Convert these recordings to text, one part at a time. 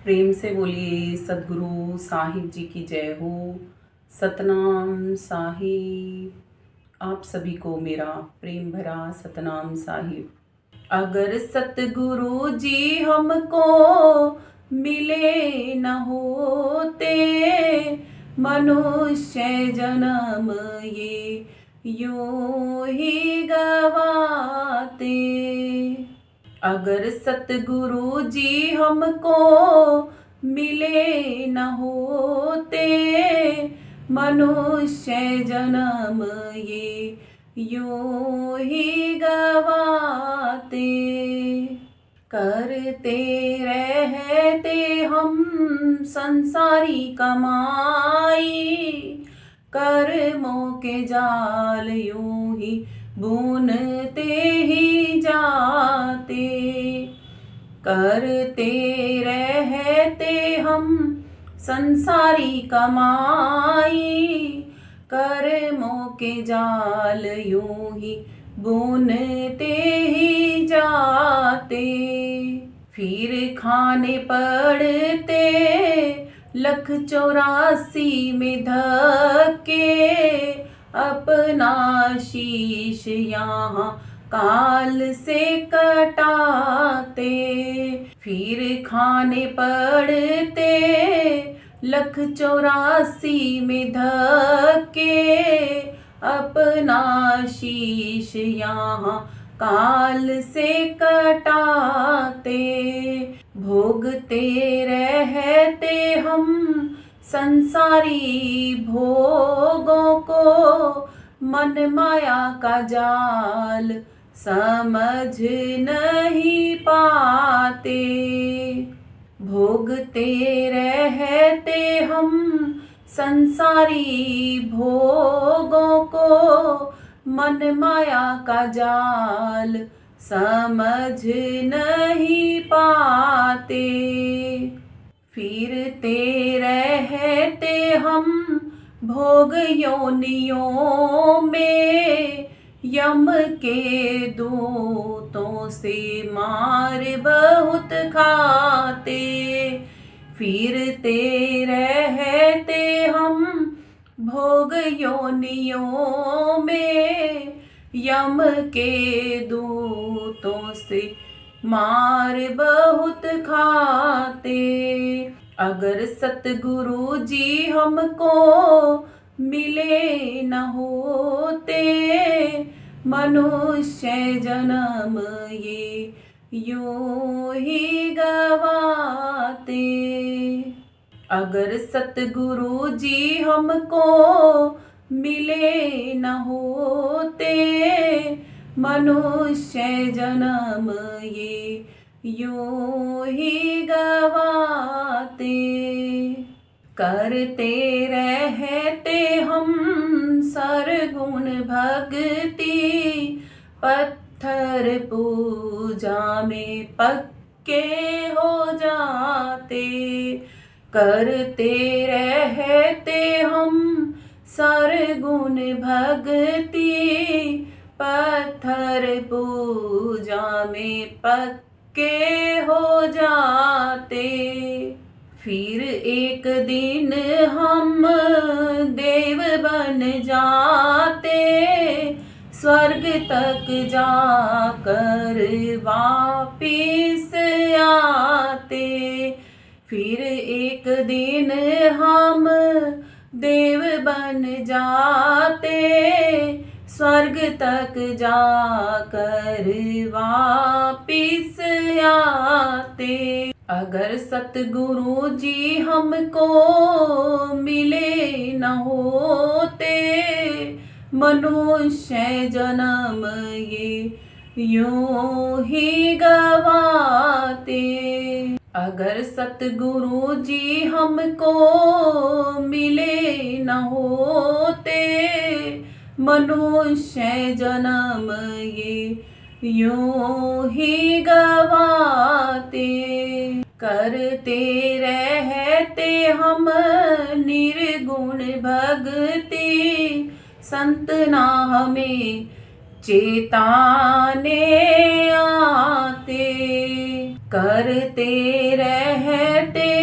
प्रेम से बोलिए सद्गुरु साहिब जी की जय हो। सतनाम साहिब। आप सभी को मेरा प्रेम भरा सतनाम साहिब। अगर सतगुरु जी हमको मिले न होते, मनुष्य जन्म ये यूं ही गवाते। अगर सतगुरु जी हमको मिले न होते, मनुष्य जन्म ये यूं ही गवाते। करते रहते हम संसारी कमाई, कर्मों के जाल यूं ही बुनते ही जाते। करते रहते हम संसारी कमाई, कर्मों के जाल यूं ही बुनते ही जाते। फिर खाने पड़ते 1,84 में धक्के, अपना शीश यहाँ काल से कटाते। फिर खाने पड़ते 1,84 में धक्के, अपना शीश यहाँ काल से कटाते। भोगते रहते हम संसारी भोगों को, मन माया का जाल समझ नहीं पाते। भोगते रहते हम संसारी भोगों को, मन माया का जाल समझ नहीं पाते। फिरते रहते हम भोग योनियों में, यम के दूतों से मार बहुत खाते। फिरते रहते हम भोग योनियों में, यम के दूतों से मार बहुत खाते। अगर सतगुरु जी हमको मिले न होते, मनुष्य जन्म ये यूं ही गवाते। अगर सतगुरु जी हमको मिले न होते, मनुष्य जन्म ये यूं ही गवाते। करते रहते हम सरगुण भक्ति, पत्थर पूजा में पक्के हो जाते। करते रहते हम सरगुण भक्ति, पत्थर पूजा में पक्के हो जाते। फिर एक दिन हम देव बन जाते, स्वर्ग तक जाकर वापिस आते। फिर एक दिन हम देव बन जाते, स्वर्ग तक जाकर वापिस आते। अगर सतगुरु जी हमको मिले न होते, मनुष्य जन्म ये यूं ही गवाते। अगर सतगुरु जी हमको मिले न होते, मनुष्य जन्म ये यूं ही गवाते। करते रहते हम निर्गुण भक्ति, संत ना हमें चेताने आते। करते रहते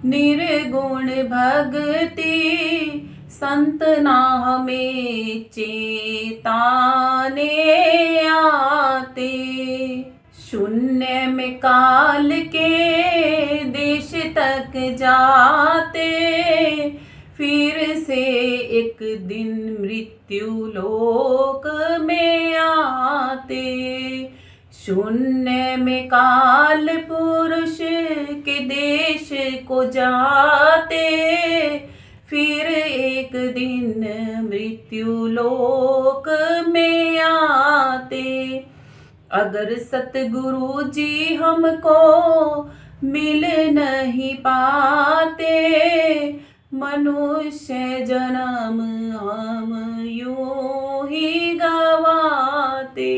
निर्गुण भक्ति संत ना हमें चेताने आते। शून्य में काल के देश तक जाते, फिर से एक दिन मृत्यु लोक में आते। शून्य में काल पुरुष के देश को जाते, फिर एक दिन मृत्यु लोक में आते। अगर सतगुरु जी हमको मिल नहीं पाते, मनुष्य जन्म हम यूं ही गवाते।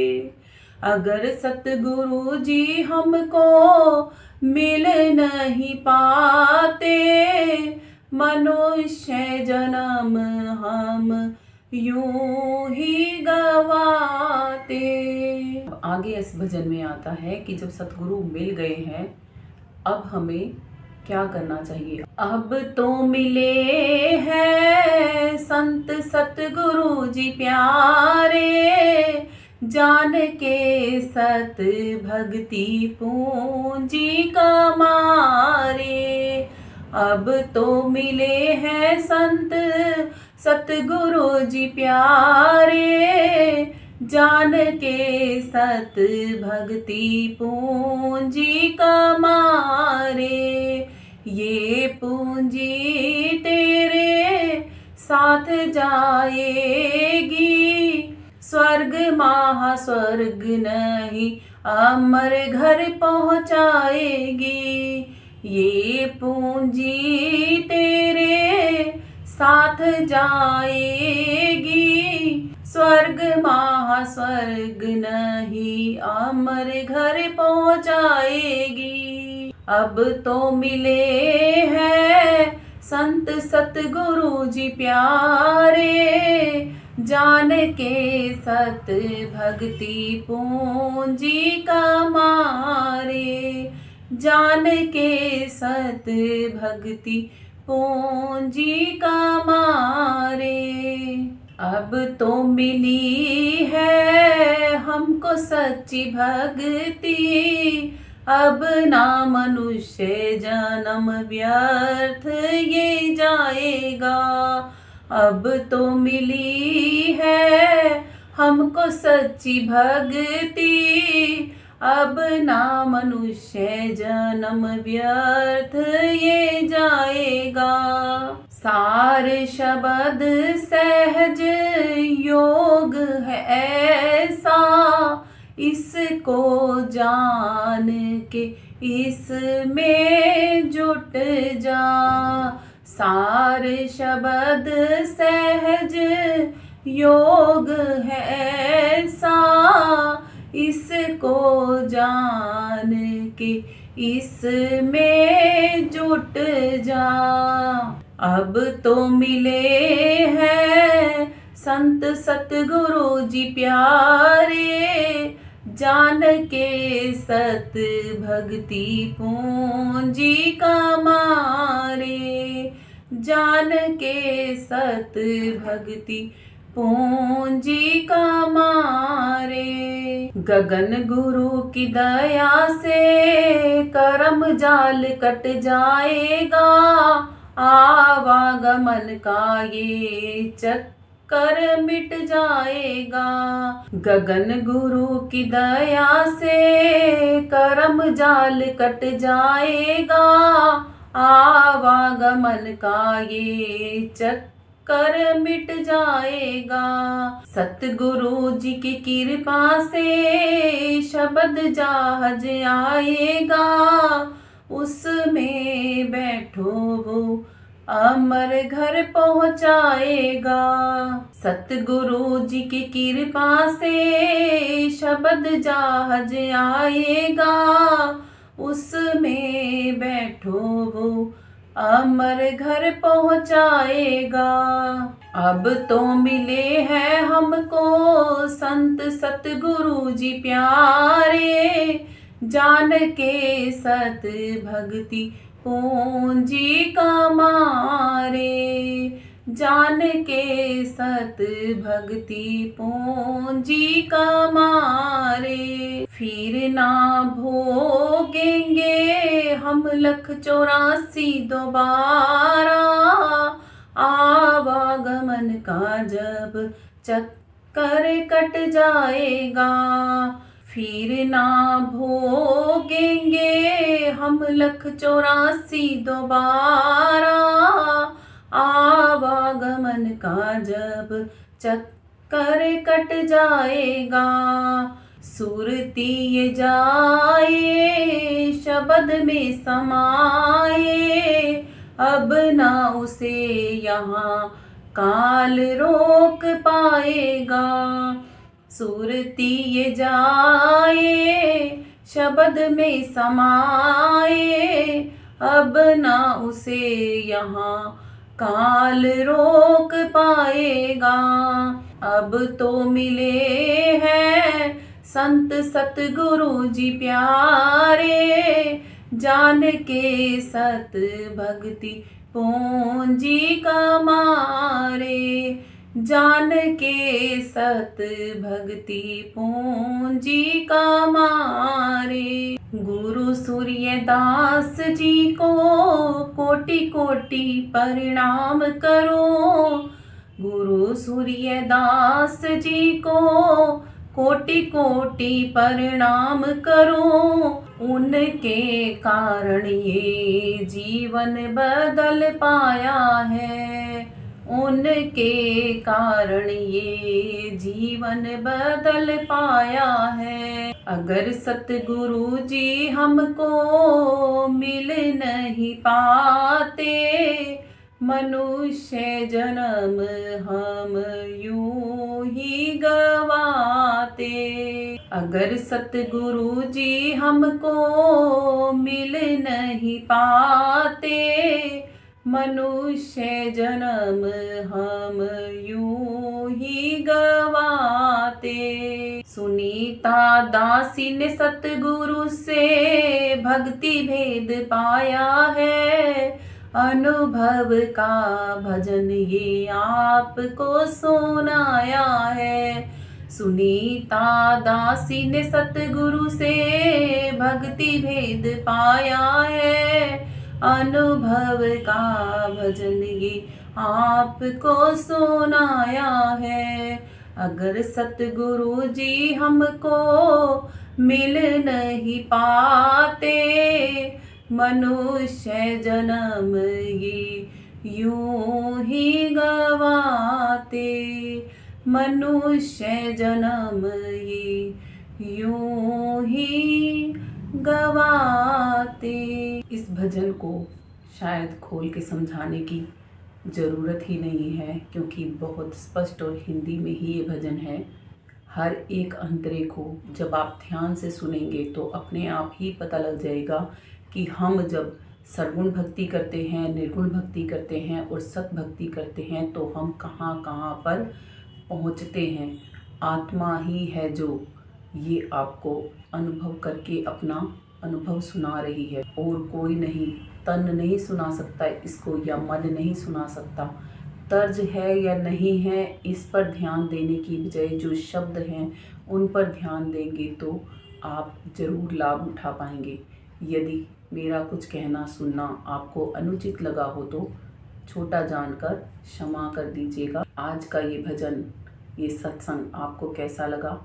अगर सतगुरु जी हमको मिल नहीं पाते, मनुष्य जन्म हम यूं ही गवाते। आगे इस भजन में आता है कि जब सतगुरु मिल गए हैं, अब हमें क्या करना चाहिए। अब तो मिले हैं संत सतगुरु जी प्यारे, जान के सत भक्ति पूंजी कमारे। अब तो मिले हैं संत सतगुरु जी प्यारे, जान के सत भक्ति पूंजी कमारे। ये पूंजी तेरे साथ जाएगी, स्वर्ग महास्वर्ग नहीं अमर घर पहुँचाएगी। ये पूंजी तेरे साथ जाएगी, स्वर्ग महास्वर्ग नहीं अमर घर पहुँचाएगी। अब तो मिले हैं संत सतगुरु जी प्यारे, जान के सत भक्ति पूंजी कमारे। जान के सत भक्ति पूंजी कमारे। अब तो मिली है हमको सच्ची भक्ति, अब ना मनुष्य जन्म व्यर्थ ये जाएगा। अब तो मिली है हमको सच्ची भक्ति, अब ना मनुष्य जन्म व्यर्थ ये जाएगा। सार शब्द सहज योग है ऐसा, इसको जान के इसमें जुट जा। सार शब्द सहज योग है ऐसा, इसको जान के इसमें जुट जा। अब तो मिले हैं संत सतगुरु जी प्यारे, जान के सत भक्ति पूंजी कमारे। जान के सत भक्ति पूंजी कमारे। गगन गुरु की दया से करम जाल कट जाएगा, आवागमन का ये चक्कर मिट जाएगा। गगन गुरु की दया से करम जाल कट जाएगा, आवागमन का ये चक्कर मिट जाएगा। सतगुरु जी की कृपा से शब्द जहाज आएगा, उसमें बैठो वो अमर घर पहुँचाएगा। सतगुरु जी की कृपा से शब्द जहाज आएगा, उसमें बैठो वो अमर घर पहुँचाएगा। अब तो मिले हैं हमको संत सतगुरु जी प्यारे, जान के सत भक्ति पूंजी कमारे, जान के सत भक्ति पूंजी कमारे। फिर ना भोगेंगे हम 1,84 दोबारा, आवागमन का जब चक्कर कट जाएगा। फिर ना भोगेंगे हम 1,84 दोबारा, आवागमन का जब चक्कर कट जाएगा। सुरती ये जाए शब्द में समाए, अब ना उसे यहाँ काल रोक पाएगा। सुरती ये जाए शब्द में समाए, अब ना उसे यहाँ काल रोक पाएगा। अब तो मिले हैं संत सतगुरु जी प्यारे, जान के सत भक्ति पूंजी कमारे, जान के सत भक्ति पूंजी कमारे। गुरु सूर्यदास जी को कोटि कोटि प्रणाम करो, गुरु सूर्यदास जी को कोटि कोटि प्रणाम करो। उनके कारण ये जीवन बदल पाया है, उनके कारण ये जीवन बदल पाया है। अगर सतगुरु जी हमको मिल नहीं पाते, मनुष्य जन्म हम यूं ही गवाते। अगर सतगुरु जी हमको मिल नहीं पाते, मनुष्य जन्म हम यूं ही गवाते। सुनीता दासी ने सतगुरु से भक्ति भेद पाया है, अनुभव का भजन ये आपको सुनाया है। सुनीता दासी ने सतगुरु से भक्ति भेद पाया है, अनुभव का भजन ये आपको सुनाया है। अगर सतगुरु जी हमको मिल नहीं पाते, मनुष्य जन्म ये यूं ही गवाते, मनुष्य जन्म ये यूं ही गवाते। इस भजन को शायद खोल के समझाने की ज़रूरत ही नहीं है, क्योंकि बहुत स्पष्ट और हिंदी में ही ये भजन है। हर एक अंतरे को जब आप ध्यान से सुनेंगे तो अपने आप ही पता लग जाएगा कि हम जब सरगुण भक्ति करते हैं, निर्गुण भक्ति करते हैं और सत भक्ति करते हैं तो हम कहाँ कहाँ पर पहुँचते हैं। आत्मा ही है जो ये आपको अनुभव करके अपना अनुभव सुना रही है, और कोई नहीं। तन नहीं सुना सकता इसको, या मन नहीं सुना सकता। तर्ज है या नहीं है इस पर ध्यान देने की बजाय जो शब्द हैं उन पर ध्यान देंगे तो आप ज़रूर लाभ उठा पाएंगे। यदि मेरा कुछ कहना सुनना आपको अनुचित लगा हो तो छोटा जानकर क्षमा कर दीजिएगा। आज का ये भजन, ये सत्संग आपको कैसा लगा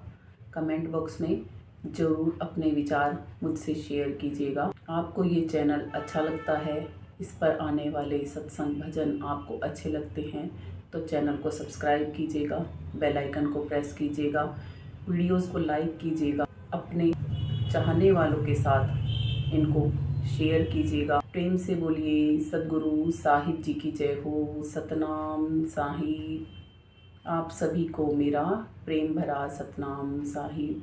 कमेंट बॉक्स में ज़रूर अपने विचार मुझसे शेयर कीजिएगा। आपको ये चैनल अच्छा लगता है, इस पर आने वाले सत्संग भजन आपको अच्छे लगते हैं तो चैनल को सब्सक्राइब कीजिएगा, बेल आइकन को प्रेस कीजिएगा, वीडियोस को लाइक कीजिएगा, अपने चाहने वालों के साथ इनको शेयर कीजिएगा। प्रेम से बोलिए सद्गुरु साहिब जी की जय हो। सतनाम साहिब। आप सभी को मेरा प्रेम भरा सतनाम साहिब।